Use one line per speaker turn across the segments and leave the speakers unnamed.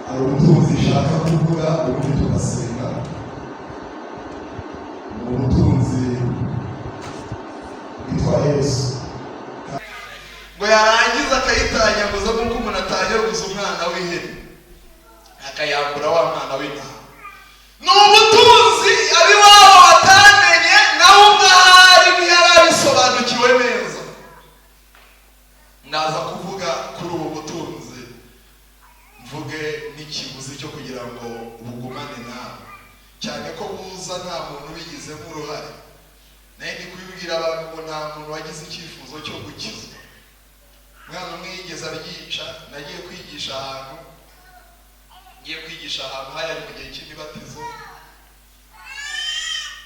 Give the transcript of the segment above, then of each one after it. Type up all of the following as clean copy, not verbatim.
hari ubutunzi ishaka kuvuga ubundi tugasenga. Ni ubutunzi bwitwa Yesu.
Ngo yarangiza akayitanyaguza nk'uko umuntu atanyaguza umwana w'ihene akayambura wa mwana w'intama. Ni ubutunzi abiwabo batamenye nawe ubwari ntiyarabisobanukiwe neza. Ndaza kuvuga kuri ubu butunzi, mvuge n'ikiguzi cyo kugira ngo bugumane nawe, cyane ko buza nta muntu ubigizemo uruhare. Naye ndi kubibwira abantu ngo nta muntu wagize icyifuzo cyo gukizwa. Mwana umwe yigeze aryica. Nagiye kwigisha ahantu hari mu gihe cy'imibatizo.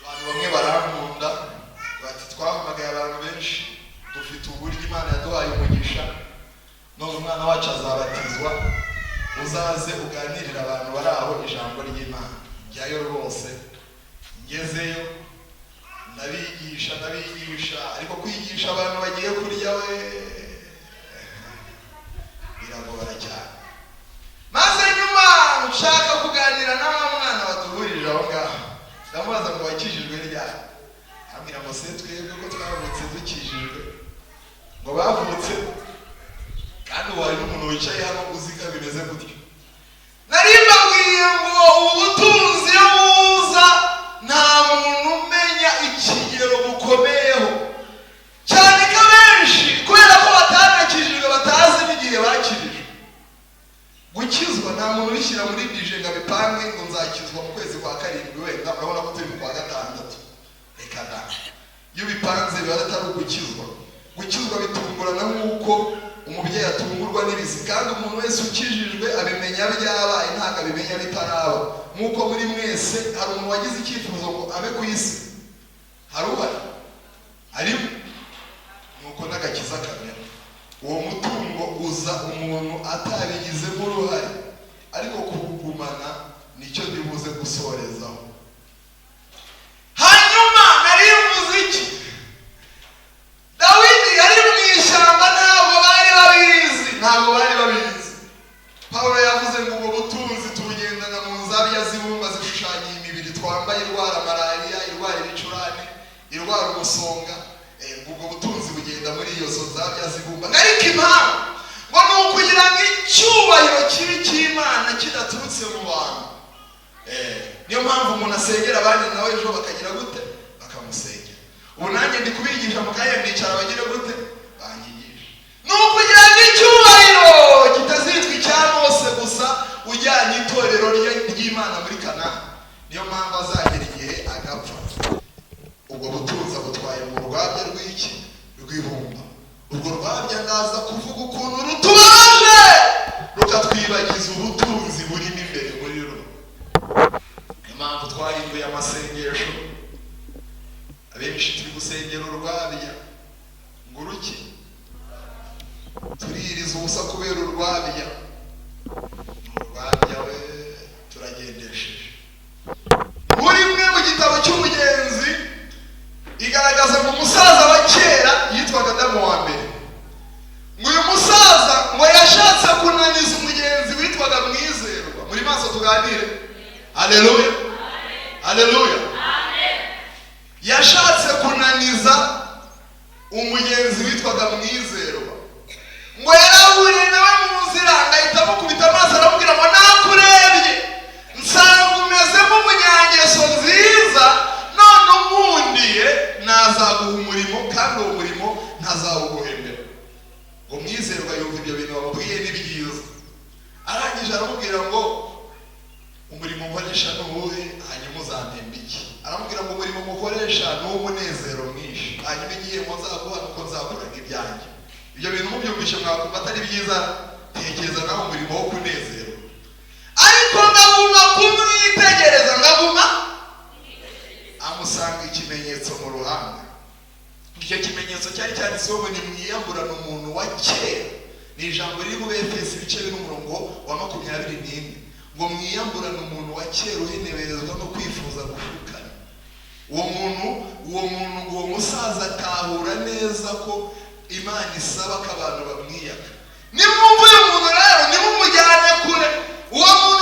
Abantu bamwe barankunda bati twahamagaye abantu benshi, dufite uburyo Imana yaduhaye umugisha, none umwana wacu azabatizwa, uzaze uganirira abantu bari aho ijambo ry'Imana. Njyayo rwose, ngezeyo ndabigisha ariko kwigisha abantu bagiye kurya we biragora cyane. Maze nyuma nshaka kuganira na wa mwana waduhurije aho ngaho, ndamubaza ngo wakijijwe ryari? Ambwira ngo se twebwe ko twavutse dukijijwe. Ngo bavutse kandi wari n'umuntu wicaye hano uzika bimeze gutyo. Nari mbabwiye ngo ubutunzi iyo buza nta muntu umenya ikigero bukomeyeho, cyane ko benshi kubera ko batanakijijwe batazi n'igihe bakijijwe. Gukizwa nta muntu ubishyira muri bije ngo abipange ngo nzakizwa mu kwezi kwa karindwi wenda, urabona ko turi mu kwa gatandatu. Reka da, iyo bipanze biba atari ugukizwa. Gukizwa bitungurana nk'uko umubyeyi atungurwa n'ibizi, kandi umuntu wese ukijijwe abimenya byabaye, ntabwo abimenya bitaraba. Nk'uko muri mwese hari umuntu wagize icyifuzo ngo abe ku isi, hari ubari arimo, nuko n'agakiza kamera. Uwo mutungo uza umuntu atabigizemo uruhare, ariko kuwugumana nicyo ndibuze gusorezaho. Hanyuma nari umuziki. Dawidi yari mu ishyamba, ntabwo bari babizi. Pawulo yavuze ngo ubwo butunzi tubugendana mu nzabya z'ibumba zishushanya imibiri twambaye, irwara malariya, irwara ibicurane, irwara umusonga. Ubwo butunzi bugenda muri iyo nzabya z'ibumba. Ariko impamvu ngo ni ukugira ngo icyubahiro kibi cy'Imana kidaturutse mu bantu. Niyo mpamvu umuntu asengera abandi nawe ejo bakagira gute? Bakamusengera. Ubu nanjye ndi kubigisha mu kanya ndicara bagira gute? Banyigisha. Ni ukugira ngo icyubahiro kitazitwa icya Mose gusa ujyanye itorero ry'Imana muri Kanani. Niyo mpamvu azagera igihe agapfa. Ubwo butunzi butwaye mu rwabya rw'iki? Rw'ibumba. Urwo rwabya ndaza kuvuga ukuntu rutubaje rukatwibagiza ubutunzi burimo imbere muri rwo. Impamvu twahinduye amasengesho, abenshi turi gusengera urwabya ngo uruki, tuririza ubusa kubera urwabya. Urwabya we turagendesheje. Muri mwe mu gitabo cy'Umugenzi igaragaza ngo umusaza wa kera yitwaga Adamu wa mbere. Ngo uyu musaza ngo yashatse kunaniza umugenzi witwaga Mwizerwa. Muri maso tuganire. Haleluya, haleluya. Yashatse kunaniza umugenzi witwaga Mwizerwa. Ngo yarahuriye nawe mu nzira, ahita amukubita amaso aramubwira ngo nakurebye nsanga umeze nk'umunyangeso nziza, none unkundiye nazaguha umurimo, kandi uwo murimo ntazawuguhembera. Ngo Mwizerwa yumva ibyo bintu bamubwiye ni byiza. Arangije aramubwira ngo umurimo mukoresha ni uwuhe? Hanyuma uzampemba iki? Aramubwira ngo umurimo mukoresha ni uw'umunezero mwinshi, hanyuma igihembo nzaguha nuko nzakuraga ibyanjye. Ibyo bintu mubyumvishe mwakumva atari byiza? Tekereza nawe umurimo wo kunezerwa. Ariko ngaguma kumwitegereza, amusanga ikimenyetso mu ruhanga. Icyo kimenyetso cyari cyanditseho ngo nimwiyamburane umuntu wa kera. Ni ijambo riri mu Efeso ibice biri n'umurongo wa 21. Ngo mwiyamburane umuntu wa kera uheneberezwa no kwifuza gushukana. Uwo musaza atahura neza ko Imana isaba ko abantu bamwiyaka. Nimwumva uyu muntu rero nimumujyane kure. Uwo muntu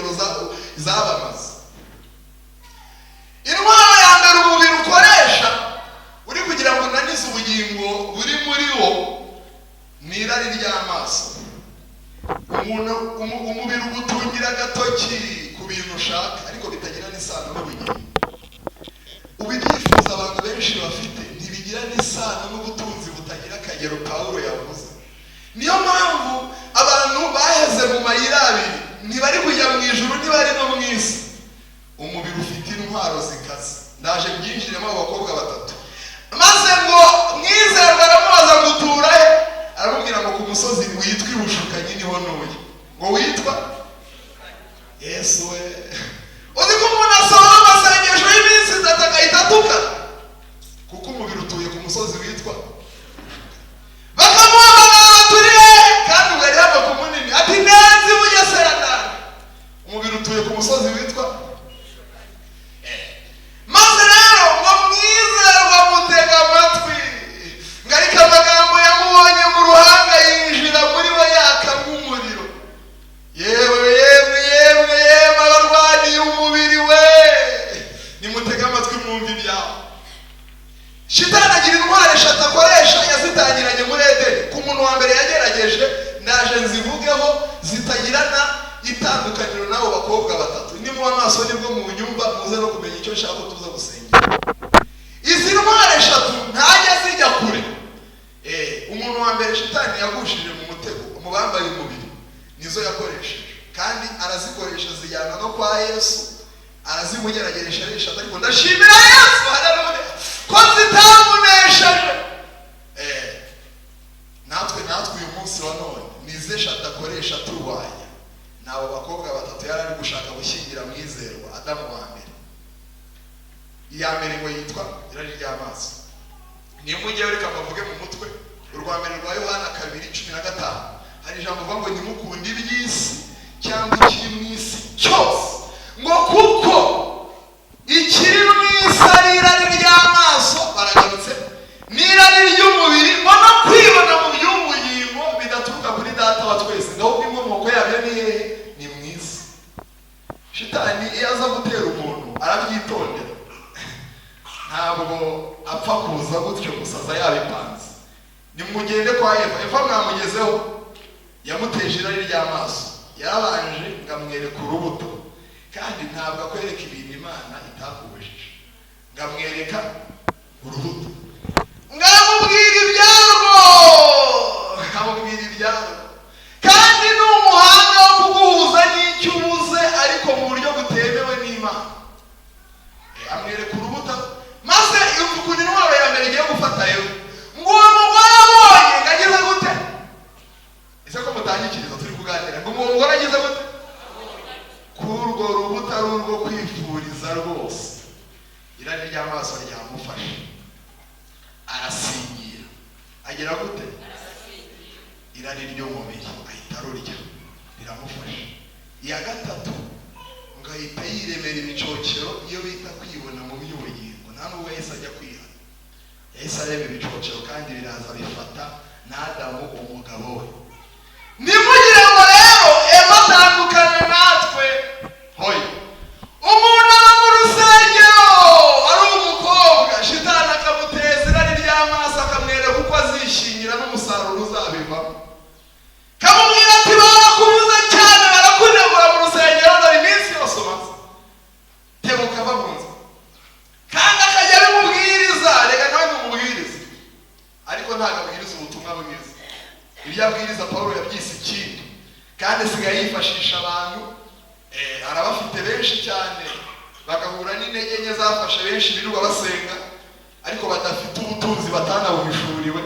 nsengero zabamaze. Intwaro ya mbere umubiri ukoresha uri kugira ngo unanize ubugingo buri muri wo ni irari ry'amaso. Umubiri ugutungira agatoki ku bintu ushaka ariko bitagira n'isano n'ubugingo. Ubibyifuza abantu benshi bafite ntibigira n'isano n'ubutunzi butagira akagero Pawulo yavuze. Niyo mpamvu abantu baheze mu mayira abiri, ntibari kujya mu ijuru ntibari no mu isi. Umubiri ufite intwaro zikaze. Ndaje byinjiremo abakobwa batatu, maze ngo mwizerwa aramubaza ngo utura he, aramubwira ngo ku musozi witwa Ibushukanyi niho ntuye. Ngo witwa Yesu we. Uzi ko umuntu asohora amasengesho y'iminsi itatu agahita atuka kuko umubiri utuye ku musozi witwa, bakamuhamagara turihe kandi ubwo yari hava ku munini ati neza i Bugesera ndani. Umubiri utuye ku musozi witwa, maze rero ngo mwizerwa mutega amatwi ngo ariko amagambo yamubonye mu ruhanga yinjira muri we yaka nk'umuriro. Yewe abarwaniye umubiri we, nimutega amatwi mwumva ibyawe. Shitani agira intwaro eshatu akoresha, yazitangiranye muri Edeni. Ku muntu wa mbere yagerageje, ndaje nzivugeho, zitagirana itandukaniro n'abo bakobwa batatu. Nimuba amaso nibwo munyumva muze no kumenya icyo nshaka tuza gusengera. Izi ntwaro eshatu ntajya zijya kure. Umuntu wa mbere Shitani yagushije mu mutego, mu bambaye umubiri nizo yakoresheje, kandi arazikoresha zijyana no kwa Yesu, arazimugerageresha ari eshatu, ariko ndashimira Yesu haleluya ko zitamunesheje. Natwe uyu munsi wa none nize eshatu akoresha turwanya. Nabo bakobwa batatu yari ari gushaka gushyingira mwizerwa Adamu wa mbere. Iya mbere ngo yitwa irari ry'amaso. Niyo mujye reka bavuge mu mutwe. Urwa mbere rwa Yohana 2:15 hari ijambo vuga ngo nimukunde iby'isi cyangwa ikiri mu isi cyose, ngo kuko ikiri mu isi ari irari ry'amaso, baragarutse, n'irari ry'umubiri, ngo no kwibona mu by'ubugingo bidaturuka kuri Data wa twese, ngaho inkomoko yabyo ni hehe? Ni mu isi. Shitani iyo aza gutera umuntu arabyitondera, ntabwo apfa kuza gutyo gusaza yabipanze. Nimugende kwa Eva mwamugezeho, yamuteje irari ry'amaso, yarabanje ngamwereka urubuto, kandi ntabwo akwereka ibintu Imana itakubujije, ngamwereka urubuto, ngamubwira ibyarwo, kandi ni umuhanga wo kuguhuza n'icyo ubuze ariko mu buryo butemewe n'Imana. Amwereka urubuto, maze ukuntu intwaro ya mbere igiye gufata yo, ngo uwo mugore abonye ngageze gute? Ese ko mutangikiriza turi kuganira, ngo uwo mugore ageze gute? Kurwo rubuto ari urwo kwifuriza rwose, irari ry'amaso ryamufashe, arasingira. Agera gute? Irari ry'umubiri ahita arurya, riramufasha. Iya gatatu ngo ahita yiremera ibicocero, iyo bita kwibona mu by'ubugingo. Nta n'ubwo yahise ajya kwihana, yahise areba ibicocero kandi biraza bifata na Adamu umugabo we. Nimugire ngo rero Eva atandukane natwe, hoya umuntu aba mu rusengero ari umukobwa, Shitani akamuteza irari ry'amaso, akamwereka uko azishingira n'umusaruro uzabivamo, kamubwira ati barakubuza cyane, barakunegura mu rusengero, dore iminsi yose umaze, tebuka va mu nzu. Kandi akajya abimubwiriza, reka nawe mumubwiriza, ariko ntabwo abwiriza ubutumwa bwiza. Ibyo abwiriza Pawulo yabyise ikindi, kandi asigaye yifashisha abantu, arabafite benshi cyane, bagahura n'intege nke zafashe benshi birirwa basenga ariko badafite ubutunzi batanabubishuriwe,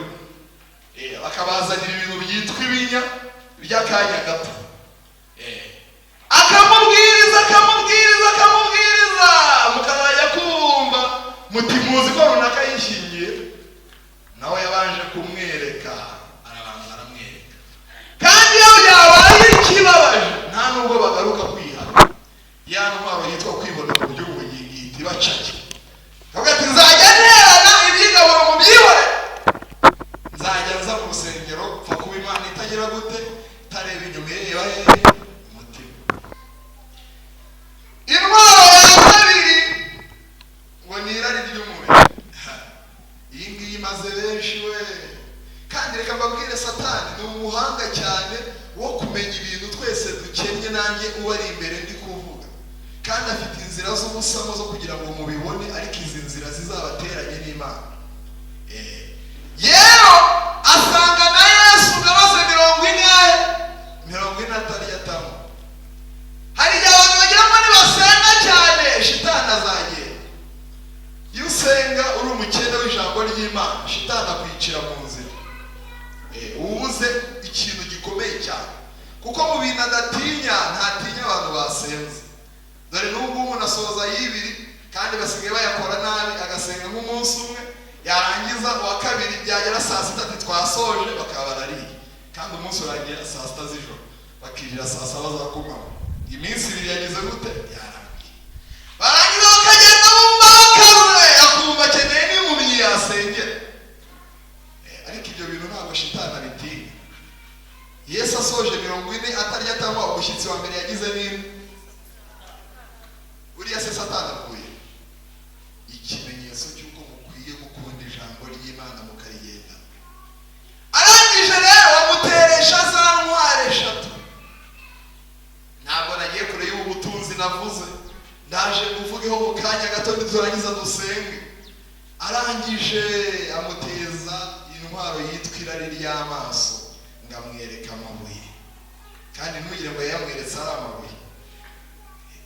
bakabazanira ibintu byitwa ibinya by'akanya gato, akamubwiriza mukazajya kumva muti muzi ko runaka yishingiye, nawe yabanje kumwereka, arabanza aramwereka, kandi iyo byabaye ikibabaje nta nubwo bagaruka kwihana. Ya ntwaro yitwa kwibona mu by'ubugingo ihita ibacake, kavuga ati nzajya nterana ibyigaburo mu byibore, nzajya nza mu rusengero pfa kuba Imana itagira gute, itareba inyuma ireba hehe umutima. bari imbere ndi kuvuga, kandi afite inzira z'ubusamo zo kugira ngo mubibone, ariko izi nzira zizabateranye n'Imana. Yero asanga na Yesu ngabaze 40 atari yatamu. Hari igihe abantu bagira ngo nibasenga cyane shitani azagenda. Iyo usenga uri umukene w'ijambo ry'Imana, shitani akwicira mu nzira. Ubuze ikintu gikomeye cyane, kuko mu bintu adatinya, ntatinya abantu basenze. Dore n'ubwo umuntu asoza y'ibiri kandi basigaye bayakora nabi, agasenga nk'umunsi umwe, yarangiza uwa kabiri byagera saa sita ati twasoje, bakaba barariye, kandi umunsi urangira saa sita z'ijoro, bakirira saa saba za kumanywa. Iminsi ibiri yagize gute? Yarangiye. Barangiza bakagenda bumva bakaruye, akumva akeneye n'impumyi yasengera. Ariko ibyo bintu ntabwo shitani abitinya. Yesu asoje 40 atari yatamuha, umushyitsi wa mbere yagize nini? Uriya se Satani avuye. Ikimenyetso cy'uko mukwiye gukunda ijambo ry'Imana mukarigenda. Arangije rero bamuteresha za ntware 3. Ntabwo nagiye kure y'ubutunzi navuze, ndaje kuvugeho mu kanya gato niturangiza dusenge. Arangije amuteza intwaro yitwa irari ry'amaso, ngamwereka amabuye, kandi ntugire ngo yamweretse ari amabuye.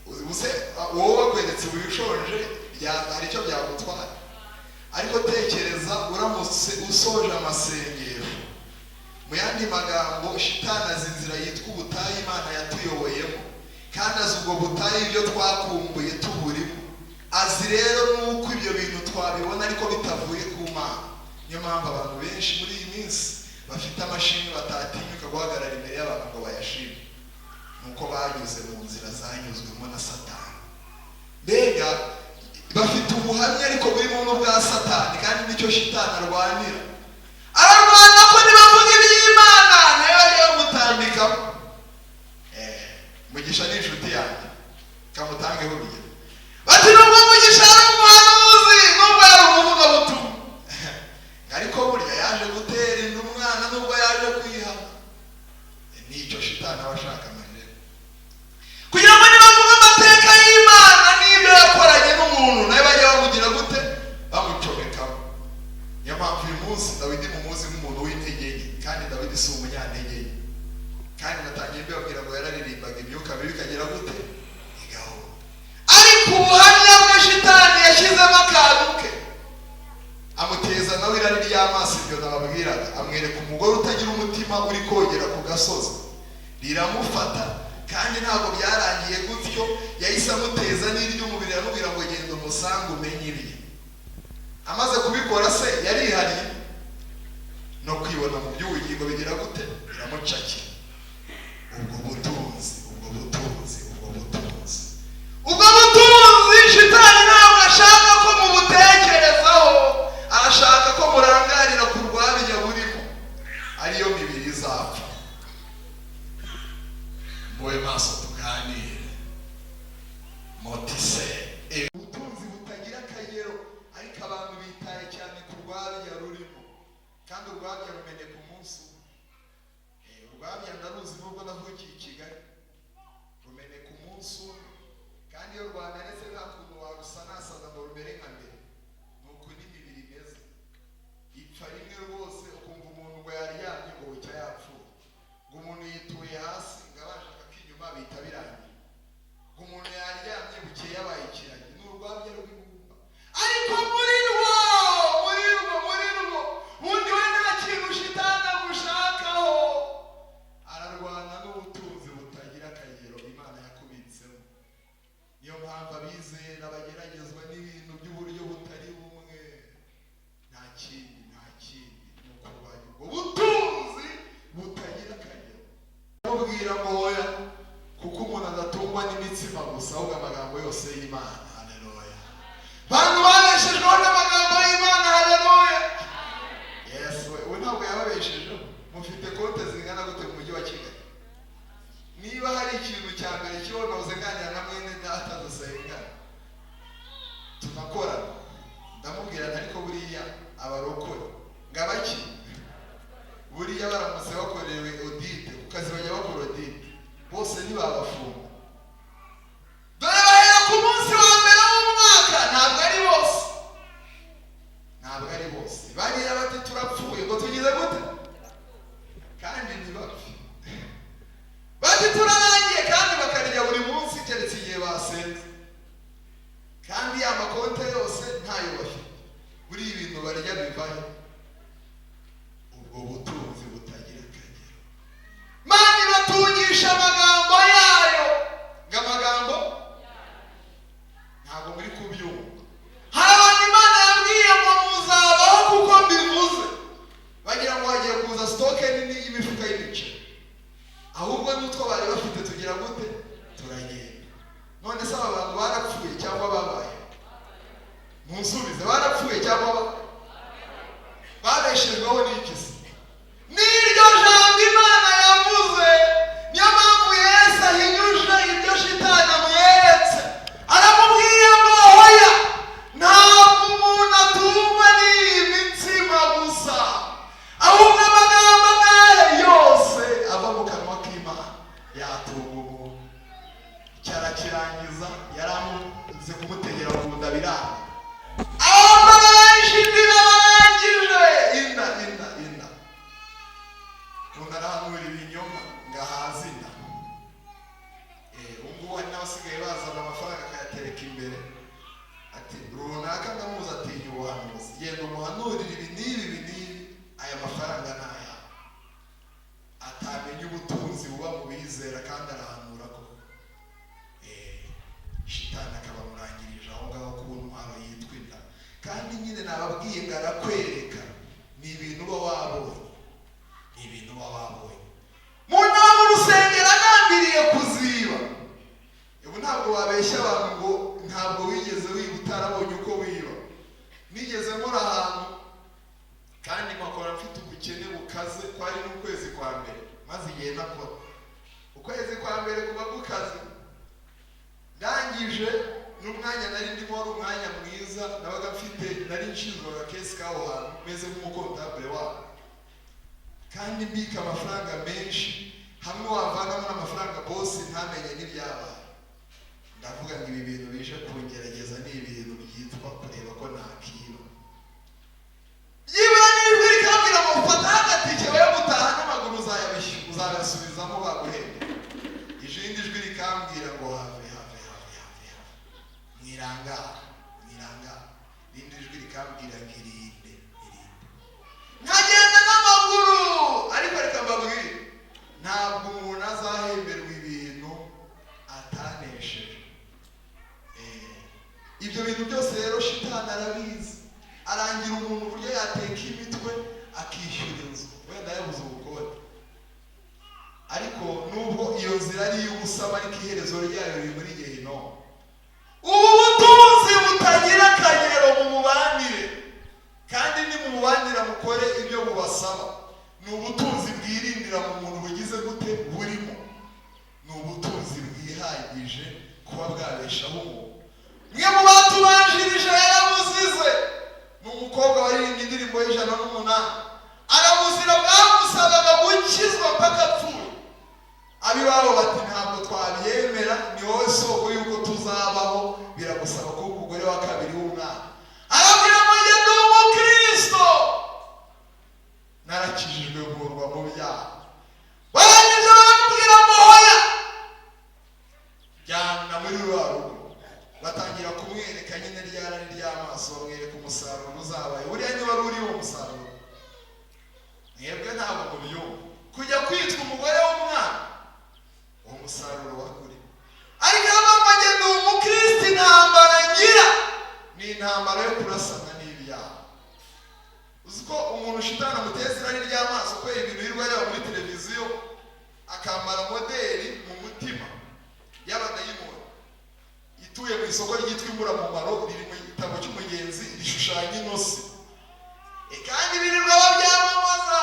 Ubuse wowe wakweretse ushonje hari icyo byagutwara, ariko tekereza uramutse usoje amasengesho. Mu yandi magambo, shitani azi inzira yitwa ubutayu Imana yatuyoboyemo, kandi azi ubwo butayu ibyo twakumbuye tuburimo. Azi rero nuko ibyo bintu twabibona ariko bitavuye ku Mana. Niyo mpamvu abantu benshi muri iyi minsi bafite amashimwe batatinyuka guhagarara imbere y'abantu ngo bayashime, nuko banyuze mu nzira zanyuzwemo na Satani. Mbega bafite ubuhamya ariko buri mu bwa Satani, kandi nicyo shitani arwanira. Ararwana ko nibavuga iby'Imana nayo ariyo mutambikamo. Mugisha ni inshuti yanjye, kamutangeho urugero. Bati nubwo Mugisha ari umuhanuzi, nubwo yari umuvugabutumwa, ariko burya yaje gutera inda umwana nubwo yaje kwihana. Nicyo shitani aba ashaka amarira, kugira ngo nibavuga amateka y'Imana n'ibyo yakoranye n'umuntu, nayo bajya bamugira gute? Bamucomekamo. Niyo mpamvu uyu munsi Dawidi mumuzi nk'umuntu w'intege nke, kandi Dawidi si umunyantege nke. Kandi natangiye mbabwira ngo yararirimbaga imyuka mibi ikagera gute? Igahunga. Ariko ubuhamya bwa shitani yashyizemo akantu ke, amuteza nawe irari ry'amaso, ibyo nababwiraga. Amwereka umugore utagira umutima uri kogera ku gasozi, riramufata, kandi ntabwo byarangiye gutyo. Yahise amuteza n'iry'umubiri, aramubwira ngo genda umusange umenye ibye. Amaze kubikora se yarihariye no kwibona mu by'ubugingo bigira gute? Biramucakira. Ubwo butunzi shitani ntabwo ashaka ko mubutekerezaho, arashaka ko murangarira ku rwabya burimo, ariyo mibiri izapfa. Mube maso tuganire motise. Ubutunzi butagira akagero, ariko abantu bitaye cyane ku rwabya rurimo, kandi urwabya rumeneka umunsi umwe. Urwabya ndaruzi nubwo navukiye i Kigali, rumeneka umunsi umwe, kandi iyo rwamenetse nta kuntu warusanasaza ngo rumere nka mbere. Nuko n'imibiri imeze, ipfa rimwe rwose. Ukumva umuntu ngo yaryamye ngo bucya yapfuye, ngo umuntu yituye hasi ngo abashaka ko inyuma bihita birangira, ngo umuntu yaryamye bukeye yabaye ikiragi. Ni urwabya rw'ibumba, ariko muri rwo undi we nta kintu shitani agushakaho. Ararwana n'ubutunzi butagira akagero Imana yakubitsemo. Niyo mpamvu abizera bageragezwa n'ibintu by'uburyo butari bumwe. Nta kindi ni ukurwanya ubwo butunzi butagira akagero. Mubwira ngo hoya, kuko umuntu adatungwa n'imitsima gusa, ahubwo amagambo yose y'Imana. Haleluya. Bantu babeshejweho n'amagambo y'Imana. Haleluya. Yesu we ntabwo yababeshejeho. Mufite konte zingana gute mu mujyi wa Kigali? Niba hari ikintu cya mbere kibonoze nganira na mwene data dusenga tunakora, ndamubwira ariko buriya abarokore ngabaki, buriya baramutse bakorewe audit, ukazi bajya bakora audit, bose ntibabafunga. arakirangiza, yaramuze kumutegera mu nda biranga. Barangije inda umuntu arahanura ibinyoma ngahaza inda. Ubungubu hari n'abasigaye bazana amafaranga akayatereka imbere ati runaka ndamuzi atinya ubuhanuzi, genda umuhanurire ibi n'ibi, aya mafaranga ni aya. Atamenya ubutunzi buba mu bizera kandi arahanura ko shitani akabamurangirije aho ngaho ku ntwaro yitwa inda. Kandi nyine nababwiye ngo arakwereka ni ibintu uba wabonye, umuntu wo mu rusengero agambiriye kuziba. Ubu ntabwo wabeshya abantu ngo ntabwo wigeze wiba utarabonye uko wiba. Nigeze nkora ahantu kandi nkakora mfite ubukene bukaze, kwari n'ukwezi kwa mbere, maze igihe nakora ukwezi kwa mbere kuba gukaze. Ndangije n'umwanya nari ndimo wari umwanya mwiza, nabaga mfite nari nshinzwaga kesi kaho hantu meze nk'umukontabule wabo, kandi mbika amafaranga menshi, hamwe wavagamo n'amafaranga bosi ntamenye n'ibyabaye. Ndavuga ngo ibi bintu bije kungerageza ni ibintu byitwa kureba ko nakiba. Yibura n'ijwi rikambwira ngo ufata agatike bayo gutaha n'amaguru uzayasubizamo baguhembe. Ijindi jwi rikambwira ngo have mwiranga. Irindi jwi rikambwira ngo irinde. Nkagenda n'amaguru, ariko reka mbabwire, ntabwo umuntu azahemberwa ibintu atanesheje. Ibyo bintu byose rero shitani arabizi, arangira umuntu uburyo yateka imitwe akishyura inzu, wenda yabuze ubukode. Ariko nubwo iyo nzira ari iy'ubusamo, ariko iherezo ryayo riri muri Gehinomu. Ubu butunzi butagira akagero mu mubanire, kandi ni mu mubanire mukore ibyo bubasaba. Ni ubutunzi bwirindira mu muntu bugize gute burimo. Ni ubutunzi bwihagije kuba bwabeshaho umuntu. Mwe mu batubanjirije yarabuzize. Ni umukobwa waririmbye indirimbo y'108, arabuzira bwamusabaga gukizwa mpaka apfuye. Ab'iwabo bati ntabwo twabyemera, ni wowe soko yuko tuzabaho, biragusaba kuba umugore wa kabiri w'umwana. Arabwira ngo njye ndi umukristo, narakijijwe nkurwa mu byaha. Barangije baramubwira ngo hoya jyana muri rwa rugo. Batangira kumwereka nyine ryarari ry'amaso, bamwereka umusaruro uzabaye. Buriya niba wari uri uwo musaruro, mwebwe ntabwo mubyumva. Kujya kwitwa umugore w'umwana, uwo musaruro wakuri. Ariko abamwe agenda umukristo, intambara ngira ni intambara yo kurasana n'ibyaha. Uzi ko umuntu shitani amuteza irari ry'amaso kubera ibintu yirirwa areba muri televiziyo, akambara modeli mu mutima y'abadayimoni ituye mu isoko ryitwa Imburamumaro, riri mu gitabo cy'umugenzi, rishushanya inosi. Kandi birirwa babyamamaza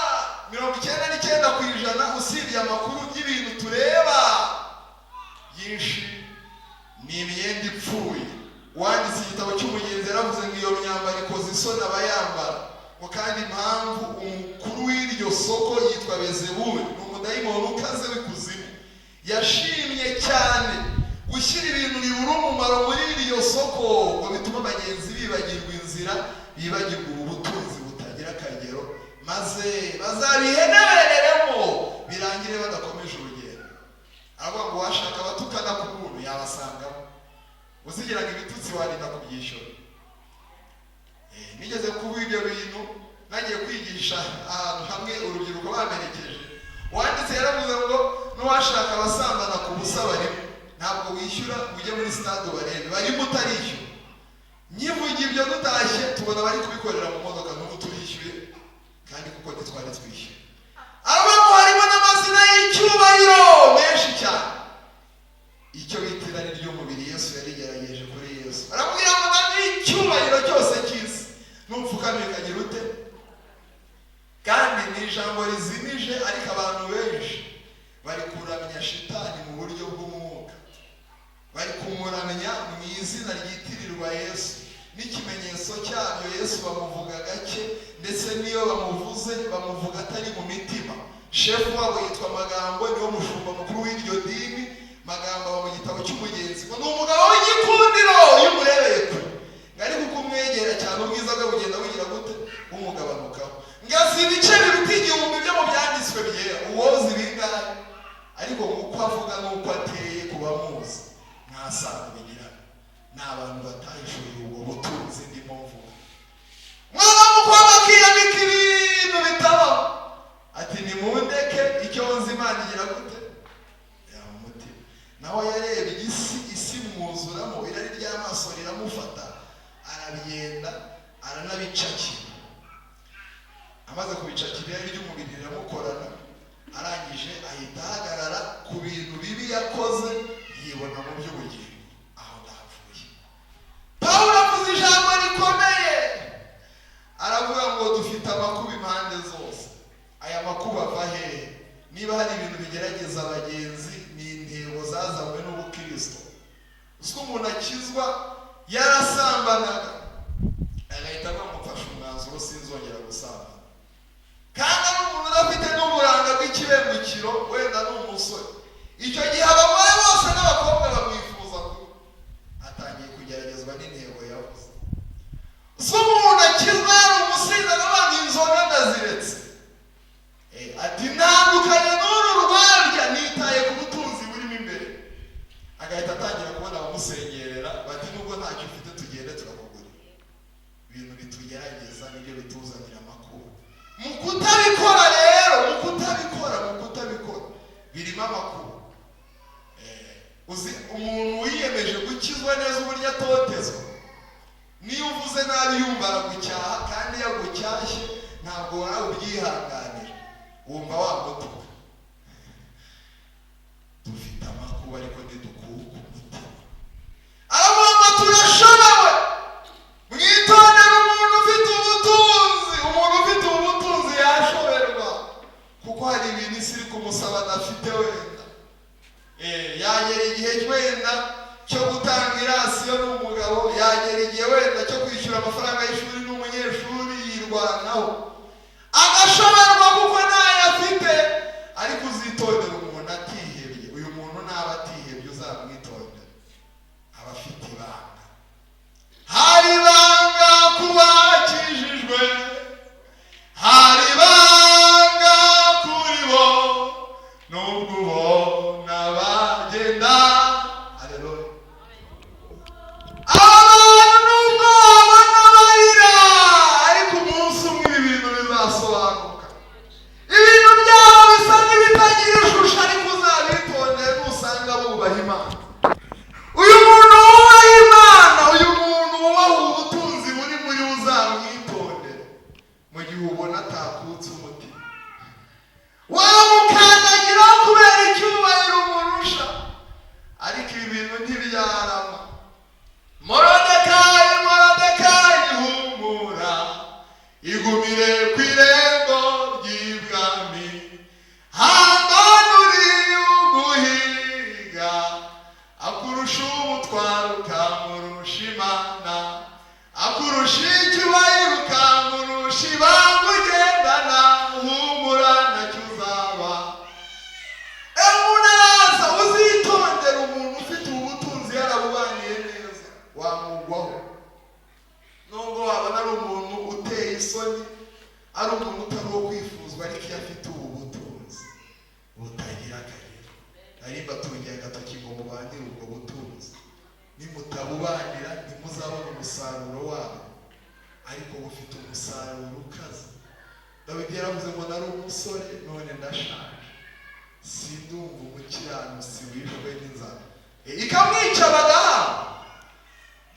99%, usibye amakuru y'ibintu tureba yinshi ni imyenda ipfuye. Wanditse igitabo cy'umugenzi yaravuze ngo iyo myambaro ikoze isoni abayambara, ngo kandi impamvu umukuru w'iryo soko yitwa Bezebuli, ni umudayimoni ukaze w'ikuzimu. Yashimye cyane gushyira ibintu bibura umumaro muri iryo soko, ngo bituma abagenzi bibagirwa inzira, bibagirwa ubutunzi butagira akagero, maze bazabihenereremo birangire badakomeje urugendo. Aravuga ngo washaka abatukana ku muntu yabasangamo, uzigiraga ibitutsi warinda kubyishyura. Nigeze kuba ibyo bintu nagiye kwigisha ahantu hamwe, urubyiruko bamerekeje. Wanditse yaravuze ngo n'uwashaka abasambana ku busa barimo, ntabwo wishyura ujye muri stade barebe, barimo utarishyura. Nyivuga ibyo dutashye tubona bari kubikorera mu modoka, n'ubu turishyuye kandi kuko ntitwari twishyuye. Abamo harimo n'amazina y'icyubahiro menshi cyane. Icyo bita irari ry'umubiri Yesu yarigerageje kuri Yesu. Aramubwira ngo nani icyubahiro cyose cy'isi n'upfukamye kagira ute. Kandi ni ijambo rizimije, ariko abantu benshi bari kuramya shitani mu buryo bw'umwuka, bari kumuramya mu izina ryitirirwa Yesu. N'ikimenyetso cyabyo Yesu bamuvuga gake, ndetse niyo bamuvuze bamuvuga atari mu mitima. Shefu wabo yitwa Magambo, niwo mushumba mukuru w'iryo dini. Magambo aba mu gitabo cy'umugenzi. sano bigirana. Ni abantu batahishuriye ubwo butunzi ndimo mvuga. Mwana w'umukobwa akiyambika ibintu bitabaho, ati nimundeke icyo nzi Imana igira gute yamutima. Nawe yarebye isi mwuzuramo, irari ry'amaso riramufata, arabyenda aranabicakira. Amaze kubicakira irari ry'umubiri riramukorana, arangije ahita ahagarara ku bintu bibi yakoze, yibona mu by'ubugingo. Aho ndapfuye. Pawulo avuze ijambo rikomeye, aravuga ngo dufite amakuba impande zose. Aya makuba ava hehe? Niba hari ibintu bigerageza abagenzi, ni intego zazanywe n'ubukristo. Uko umuntu akizwa yarasambanaga, agahita bamufasha umwanzuro sinzongera gusambana. Kandi ari umuntu udafite n'uburanga bw'ikibembukiro, wenda ni umusore, icyo gihe abagore bose n'abakobwa bamwifuza kuba. Atangiye kugeragezwa n'intego yavuze. So umuntu akizwa yari umusinzi, n'abandi inzoga ndaziretse. Ati ntandukanye n'uru rwarya, nitaye ku butunzi burimo imbere. Agahita atangira kubona abamusengerera, bati nubwo ntacyo ufite tugende turakugurira. Ibintu bitugerageza nibyo bituzanira amakuba. Mu kutabikora rero, mu kutabikora birimo amakuba. Uzi umuntu wiyemeje gukizwa neza uburyo atotezwa, niyo uvuze nabi yumva aragucyaha, kandi yagucyashye ntabwo waba ubyihanganira, wumva wamutuka. Dufite amakuba ariko ntidukuka umutima. Aravuga ngo turashobewe. Mwitondere umuntu ufite ubutunzi. Umuntu ufite ubutunzi yashoberwa, kuko hari ibintu isi iri kumusaba adafite wenda. Yagera igihe wenda cyo gutanga irasiyo n'umugabo, yagera igihe wenda cyo kwishyura amafaranga y'ishuri n'umunyeshuri, yirwanaho agashoberwa kuko ntayo afite. Ariko uzitondera umuntu atihebye. Uyu muntu naba atihebye uzamwitondera, aba afite ibanga. Hari ibanga ku bakijijwe, hari ibanga kuri bo, nubwo ubona bagenda. Haleluya. Abantu nubwo babona barira, ariko umunsi umwe ibi bintu bizasobanuka. Ibintu byabo bisa n'ibitagira ishusho, ariko uzabitondere nusanga bubaha Imana. Uyu muntu wubaha Imana, uyu muntu wubaha ubutunzi buri muri we, uzamwitondere mu gihe ubona atakutse umutima. Wamukandagiraho kubera icyubahiro umurusha, ariko ibi bintu ntibyarama. Morodekayi, humura, igumire ku irembo ry'ibwami. Hamani uri uguhiga, akurusha umutwaro ukamurusha Imana, akurusha icyubahiro ukamurusha ibanga ugendana. Humura ntacyo uzaba. Umuntu araza, uzitondera umuntu ufite ubutunzi yarabubaniye neza, wamugwaho. Nubwo wabona ari umuntu uteye isoni, ari umuntu utari uwo kwifuzwa, ariko iyo afite ubu butunzi butagira akagero, arimba atungiye agatoki ngo mubanire ubwo butunzi. Nimutabubanira ntimuzabona umusaruro wabo, ariko bufite umusaruro ukaze. Dawidi yaravuze ngo nari umusore none ndashaje, sindumva umukiranutsi wishwe n'inzara. Ikamwica bagahamba.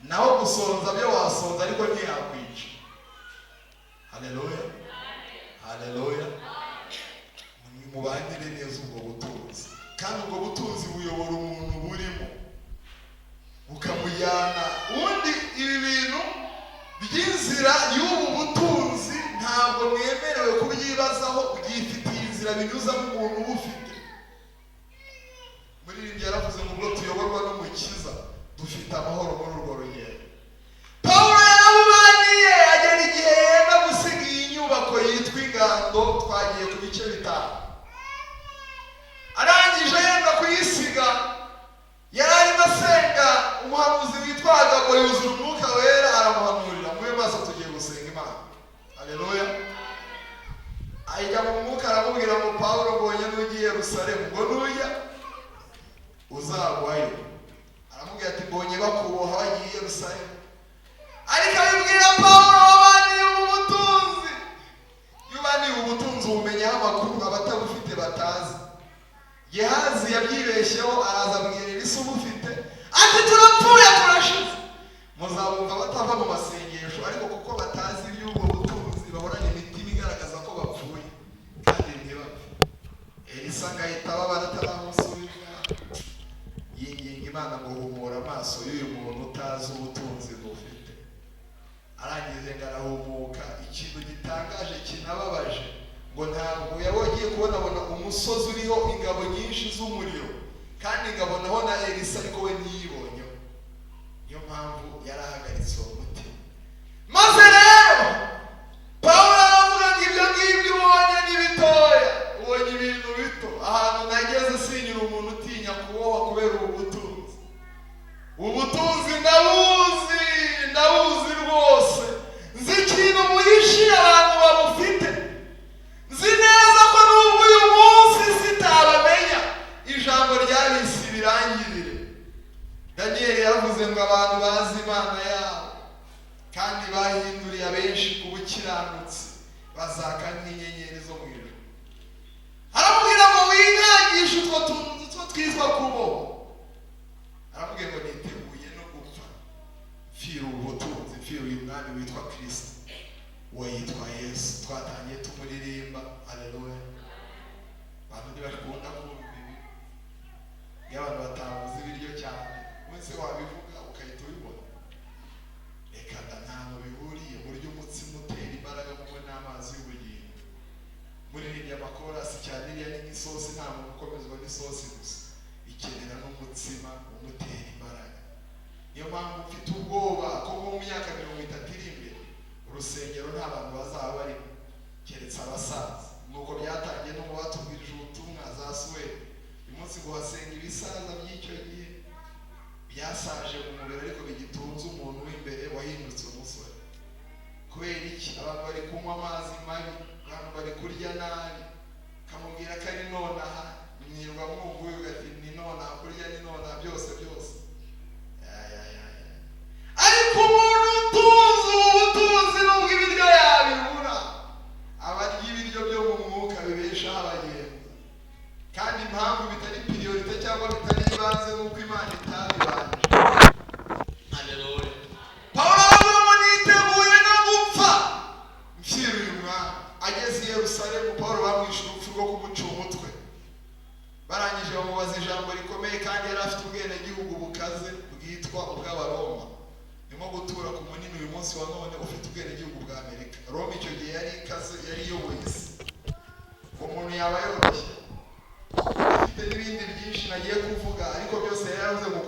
Naho gusonza byo wasonza, ariko ntiyakwica. Haleluya. Haleluya. Mubanire neza ubwo butunzi, kandi ubwo butunzi buyobora umuntu burimo, bukamujyana. Ubundi ibi bintu by'inzira y'ubu butunzi ntabwo mwemerewe kubyibazaho, byifitiye inzira binyuzamo umuntu ubufite. Muri ibi yaravuze ngo ubwo tuyoborwa n'Umukiza dufite amahoro muri urwo rugendo. Pawulo yarabubaniye, agera igihe yenda gusiga iyi nyubako yitwa Ingando. Twagiye ku bice bitanu. Arangije yenda kuyisiga, yari arimo asenga. Umuhanuzi witwaga ngo yuzura Umwuka Wera aramuhanurira, mube maso tugiye gusenga Imana. Haleluya. Ajya mu mwuka aramubwira ngo Pawulo, mbonye n'ugiye Yerusalemu, ngo nujya uzagwayo. aramubwira ati mbonye bakuboha bagiye i Yerusalemu. Ariko abibwira Pawulo wabaniye ubutunzi. Iyo ubaniye ubutunzi ubumenyaho amakuru abatabufite batazi. Gehazi yabyibeshyeho araza abwira Elisa ubufite ati turapfuye turashize. Muzabumva batava mu masengesho ariko kuko batazi iby'ubwo butunzi bahorana imitima igaragaza ko bapfuye kandi ntibapfe. Elisa ngahita babara ataramusubiza yinginga Imana ngo humura amaso y'uyu muntu utazi ubutunzi bufite. Arangije ngo arahumuka. Ikintu gitangaje kinababaje ngo ntabwo yagiye kubonabona umusozi uriho ingabo nyinshi z'umuriro kandi ngabonaho na Elisa ariko we ntiyibonyeho. Niyo mpamvu yarahagaritse uwo mutima. Maze rero Pawulo aravuga ngo ibyo ngibyo ubonye ni bitoya, ubonye ibintu bito. Ahantu nageze sinyira umuntu utinya kuboha kubera ubutunzi. Ubutunzi ndabuzi rwose. Nzi ikintu muhishiye abantu babufite. Nzi neza ko n'ubwo uyu munsi sitabamenya ijambo ryabisi birangirire. Daniel yavuze ngo abantu bazi Imana yabo kandi bahinduriye abenshi ku bukiranutsi bazaka nk'inyenyeri zo mu ijuru. Aramubwira ngo winangishe utwo tuntu twitwa kuboha. Aramubwira ngo niteguye no gupfa mfira ubutunzi, mfira uyu mwami witwa Kristo, uwo yitwa Yesu. Twatangiye tumuririmba haleluya. Abantu ntibakunda kumva ibi. Iyo abantu batavuze ibiryo cyane wese wabivuga ukahita ubibona. Reka ntabwo bihuriye. Burya umutsima utera imbaraga kumwe n'amazi y'ubugingo. Muririmbye amakorasi cyane iriya ni nk'isosi, nta muntu ukomezwa n'isosi gusa, ikenera n'umutsima umutera imbaraga. Niyo mpamvu mfite ubwoba ko mu myaka 30 iri imbere urusengero nta bantu bazaba barimo keretse abasaza. Nuko byatangiye no mu batubwirije ubutumwa za Suwede. Uyu munsi ngo hasenga ibisaza by'icyo gihe byasaje mu mubiri ariko bigitunze umuntu w'imbere wahindutse umusore. Kubera iki? Abantu bari kunywa amazi mabi, abantu bari kurya nabi. Kamubwira ko ari nonaha, mwirwa mwumvuye ugati ni nonaha, kurya ni nonaha, byose ariko umuntu utunze ubutunzi n'ubwo ibiryo yabibura abarya ibiryo byo mu mwuka bibeshaho abagenzi. Kandi impamvu bitari priorite cyangwa bitari ibanze n'uko Imana itabibanje. Haleluya. Pawulo avuga ngo niteguye no gupfa mfira uyu mwami. Ageze i Yerusalemu Pawulo bamwishe urupfu rwo kumuca umutwe. Barangije bamubaza ijambo rikomeye kandi yari afite ubwenegihugu bukaze bwitwa ubw'Abaroma. Nimo gutura ku munini uyu munsi wa none ufite ubwenegihugu bwa Amerika. Roma icyo gihe yari ikaze, yari iyoboye isi. Umuntu yaba yoroshye. Afite n'ibindi byinshi nagiye kuvuga ariko byose yaravuze ngo